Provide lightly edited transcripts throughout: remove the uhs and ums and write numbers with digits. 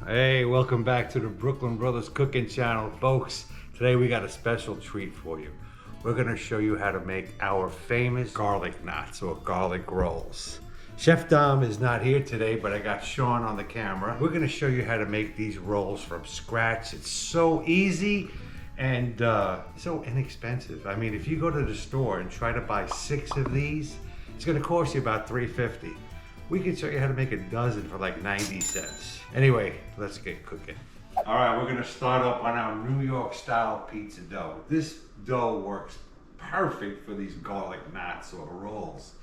Hey, welcome back to the Brooklyn Brothers Cooking Channel, folks. Today we got a special treat for you. We're gonna show you how to make our famous garlic knots or garlic rolls. Chef Dom is not here today, but I got Sean on the camera. We're gonna show you how to make these rolls from scratch. It's so easy and so inexpensive. I mean, if you go to the store and try to buy 6 of these, it's gonna cost you about $3.50. We can show you how to make a dozen for like 90 cents. Anyway, let's get cooking. All right, we're gonna start up on our New York style pizza dough. This dough works perfect for these garlic knots or rolls.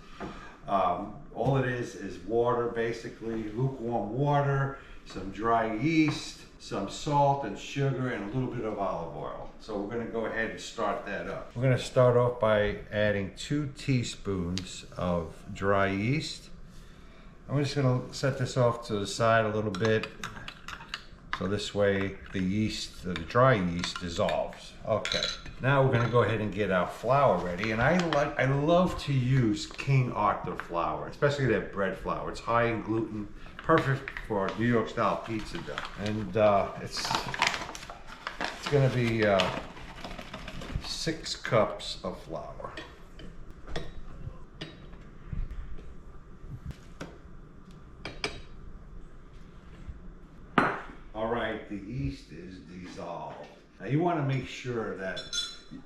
All it is water, basically, lukewarm water, some dry yeast, some salt and sugar, and a little bit of olive oil. So we're gonna go ahead and start that up. We're gonna start off by adding 2 teaspoons of dry yeast. I'm just gonna set this off to the side a little bit, so this way the yeast, the dry yeast, dissolves. Okay, now we're gonna go ahead and get our flour ready, and I love to use King Arthur flour, especially that bread flour. It's high in gluten, perfect for New York style pizza dough, and it's gonna be 6 cups of flour. The yeast is dissolved. Now you want to make sure that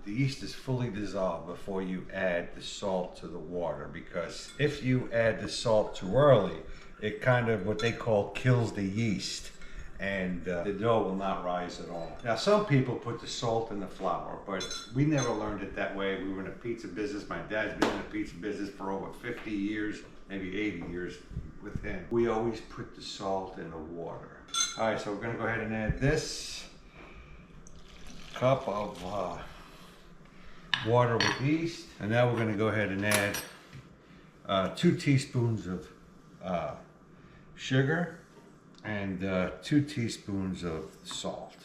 the yeast is fully dissolved before you add the salt to the water, because if you add the salt too early, it kind of, what they call, kills the yeast, and the dough will not rise at all. Now some people put the salt in the flour, but we never learned it that way. We were in a pizza business. My dad's been in the pizza business for over 50 years, maybe 80 years with him. We always put the salt in the water. All right, so we're gonna go ahead and add this cup of water with yeast. And now we're gonna go ahead and add 2 teaspoons of sugar and 2 teaspoons of salt.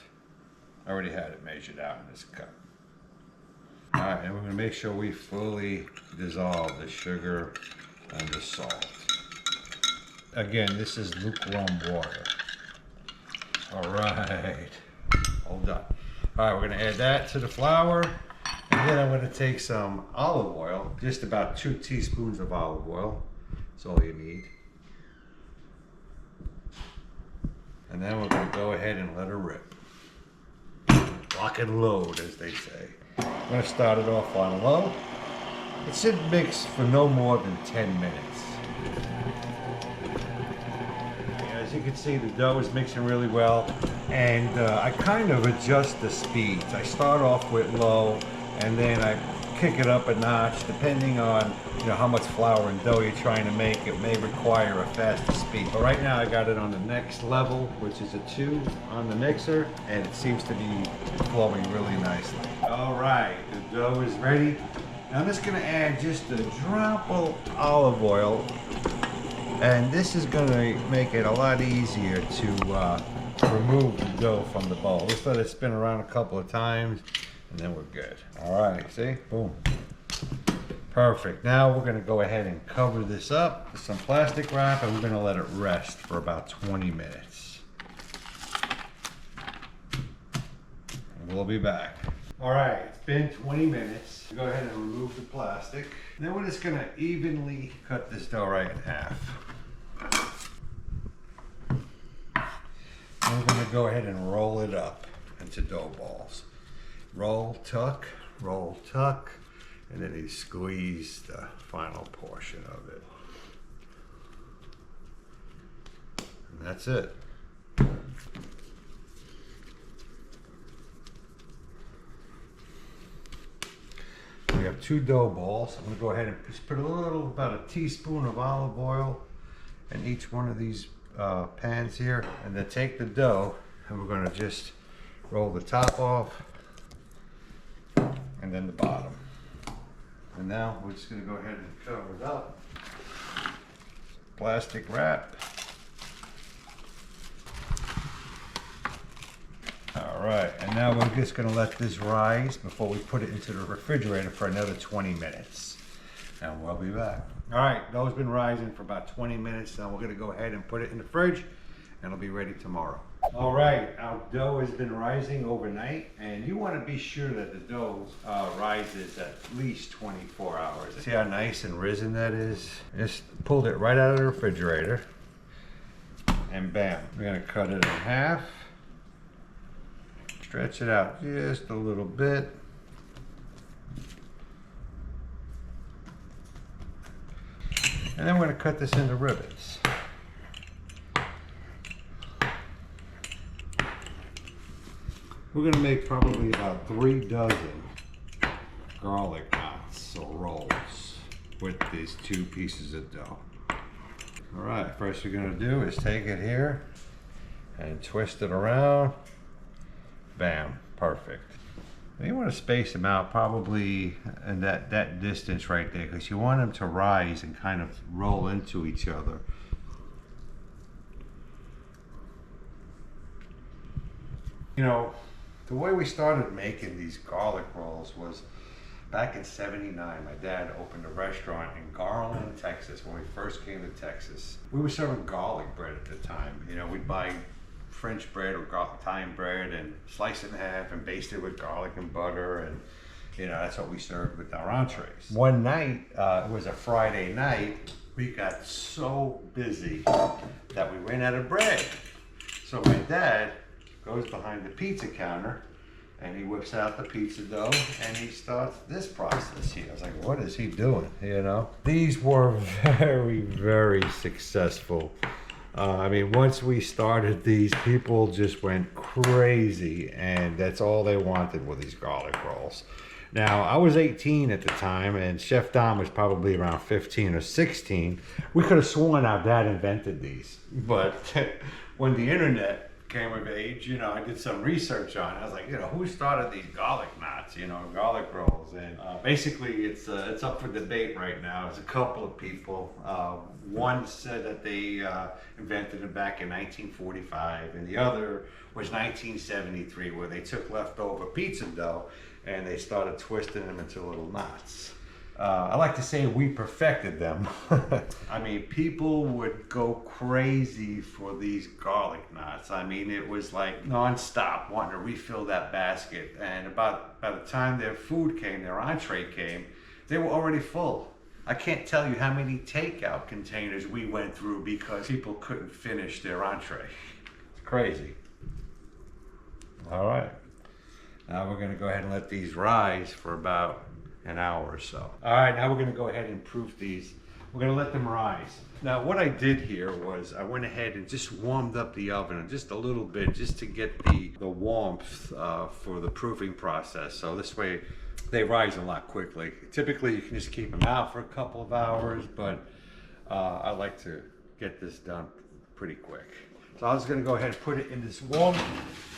I already had it measured out in this cup. All right, and we're gonna make sure we fully dissolve the sugar and the salt. Again, this is lukewarm water. All right, hold on. All right, we're gonna add that to the flour, and then I'm gonna take some olive oil, just about 2 teaspoons of olive oil. That's all you need. And then we're gonna go ahead and let her rip. Lock and load, as they say. I'm gonna start it off on low. It should mix for no more than 10 minutes. As you can see, the dough is mixing really well, and I kind of adjust the speeds. I start off with low, and then I kick it up a notch depending on how much flour and dough you're trying to make. It may require a faster speed, but right now I got it on the next level, which is a 2 on the mixer, and it seems to be flowing really nicely. All right, the dough is ready. Now I'm just going to add just a drop of olive oil. And this is going to make it a lot easier to remove the dough from the bowl. Just let it spin around a couple of times, and then we're good. All right, see? Boom. Perfect. Now we're going to go ahead and cover this up with some plastic wrap, and we're going to let it rest for about 20 minutes. And we'll be back. All right, it's been 20 minutes. Go ahead and remove the plastic. And then we're just going to evenly cut this dough right in half. And we're going to go ahead and roll it up into dough balls. Roll, tuck, and then you squeeze the final portion of it. And that's it. We have 2 dough balls. I'm going to go ahead and just put about a teaspoon of olive oil in each one of these pans here, and then take the dough, and we're going to just roll the top off and then the bottom. And now we're just going to go ahead and cover it up. Plastic wrap. All right, and now we're just going to let this rise before we put it into the refrigerator for another 20 minutes. And we'll be back. All right, dough's been rising for about 20 minutes. Now we're going to go ahead and put it in the fridge, and it'll be ready tomorrow. All right, our dough has been rising overnight, and you want to be sure that the dough rises at least 24 hours. See how nice and risen that is? Just pulled it right out of the refrigerator, and bam, we're gonna cut it in half. Stretch it out just a little bit. And then we're gonna cut this into ribbons. We're gonna make probably about 3 dozen garlic knots or rolls with these 2 pieces of dough. All right, first we're gonna do is take it here and twist it around. Bam, perfect. And you want to space them out probably in that distance right there, because you want them to rise and kind of roll into each other. You know, the way we started making these garlic rolls was back in '79. My dad opened a restaurant in Garland, Texas, when we first came to Texas. We were serving garlic bread at the time. You know, we'd buy French bread or Italian bread and slice it in half and baste it with garlic and butter, and you know, that's what we served with our entrees. One night, it was a Friday night, we got so busy that we ran out of bread. So my dad goes behind the pizza counter and he whips out the pizza dough and he starts this process here. I was like, what is he doing, you know? These were very, very successful. I mean, once we started these, people just went crazy, and that's all they wanted were these garlic rolls. Now, I was 18 at the time, and Chef Don was probably around 15 or 16. We could have sworn our dad invented these, but when the internet came of age, you know, I did some research on it. I was like, you know, who started these garlic knots, you know, garlic rolls? And basically, it's up for debate right now. There's a couple of people. One said that they invented it back in 1945, and the other was 1973, where they took leftover pizza dough and they started twisting them into little knots. I like to say we perfected them. I mean, people would go crazy for these garlic knots. I mean, it was like non-stop wanting to refill that basket. And by the time their food came, their entree came, they were already full. I can't tell you how many takeout containers we went through because people couldn't finish their entree. It's crazy. All right. Now we're gonna go ahead and let these rise for about an hour or so. All right, now we're gonna go ahead and proof these. We're gonna let them rise. Now what I did here was I went ahead and just warmed up the oven just a little bit, just to get the warmth for the proofing process. So this way they rise a lot quickly. Typically you can just keep them out for a couple of hours, but I like to get this done pretty quick. So I was gonna go ahead and put it in this warm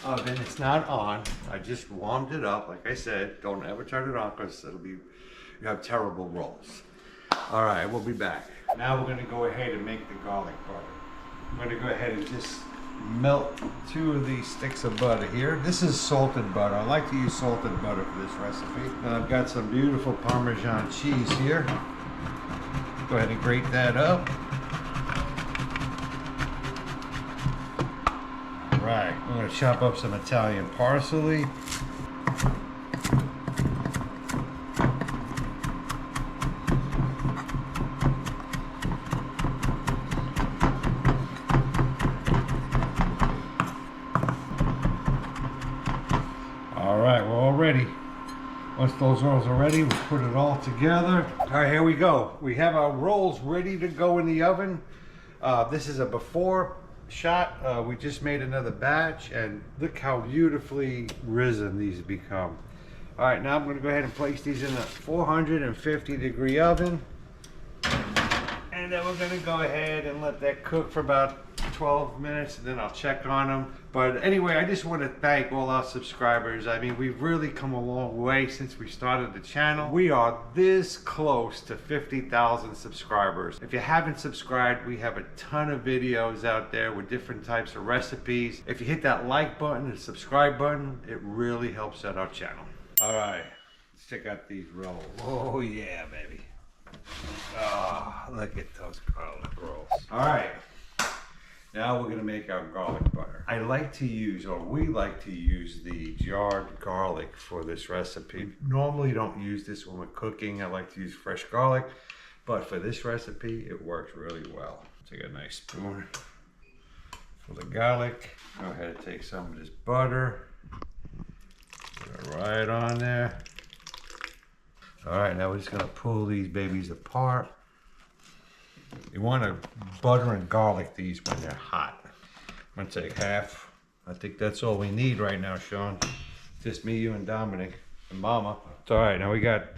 oven. It's not on. I just warmed it up. Like I said, don't ever turn it on because you have terrible rolls. All right, we'll be back. Now we're gonna go ahead and make the garlic butter. I'm gonna go ahead and just melt 2 of these sticks of butter here. This is salted butter. I like to use salted butter for this recipe. And I've got some beautiful Parmesan cheese here. Go ahead and grate that up. Right, I'm going to chop up some Italian parsley. All right, we're all ready. Once those rolls are ready, we'll put it all together. All right, here we go. We have our rolls ready to go in the oven. This is a before shot. We just made another batch, and look how beautifully risen these become. All right, now I'm going to go ahead and place these in a 450-degree oven, and then we're going to go ahead and let that cook for about 12 minutes, and then I'll check on them. But anyway, I just want to thank all our subscribers. I mean, we've really come a long way since we started the channel. We are this close to 50,000 subscribers. If you haven't subscribed, we have a ton of videos out there with different types of recipes. If you hit that like button and subscribe button, it really helps out our channel. All right, let's check out these rolls. Oh yeah, baby. Oh, look at those garlic rolls. All right. Now we're gonna make our garlic butter. I like to use, or we like to use, the jarred garlic for this recipe. Normally don't use this when we're cooking. I like to use fresh garlic, but for this recipe, it works really well. Take a nice spoon for the garlic. Go ahead and take some of this butter. Put it right on there. All right, now we're just gonna pull these babies apart. You want to butter and garlic these when they're hot. I'm gonna take half. I think that's all we need right now, Sean. Just me, you, and Dominic, and Mama. It's all right. Now we got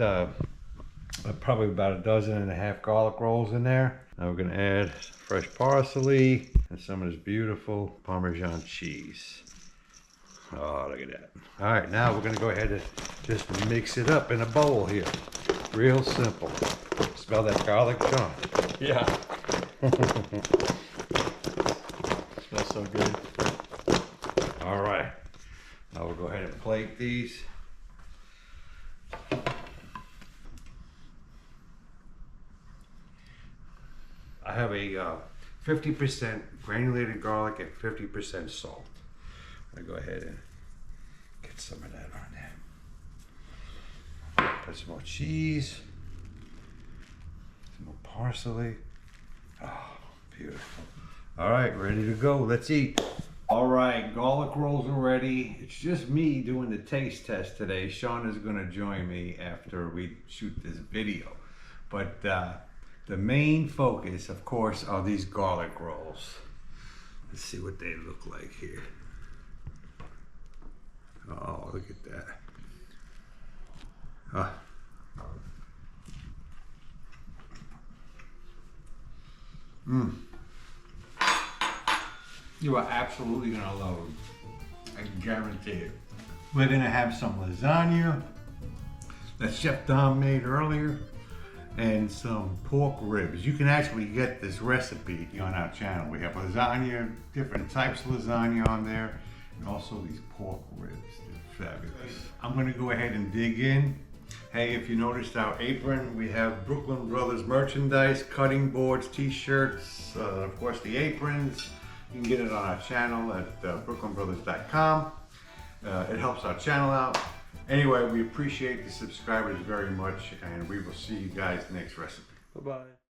probably about 12.5 garlic rolls in there. Now we're gonna add fresh parsley and some of this beautiful Parmesan cheese. Oh, look at that. All right, now we're gonna go ahead and just mix it up in a bowl here. Real simple. Smell that garlic, Sean? Yeah. Smells so good. All right. Now we'll go ahead and plate these. I have a 50% granulated garlic and 50% salt. I'm gonna go ahead and get some of that on there. Put some more cheese. Some more parsley. Oh, beautiful. All right, ready to go. Let's eat. All right, garlic rolls are ready. It's just me doing the taste test today. Sean is gonna join me after we shoot this video. But the main focus, of course, are these garlic rolls. Let's see what they look like here. Oh, look at that. You are absolutely gonna love them. I guarantee it. We're gonna have some lasagna that Chef Dom made earlier and some pork ribs. You can actually get this recipe on our channel. We have lasagna, different types of lasagna on there, and also these pork ribs. They're fabulous. I'm gonna go ahead and dig in. Hey, if you noticed our apron, we have Brooklyn Brothers merchandise, cutting boards, t-shirts, of course the aprons. You can get it on our channel at brooklynbrothers.com. It helps our channel out. Anyway, we appreciate the subscribers very much, and we will see you guys next recipe. Bye-bye.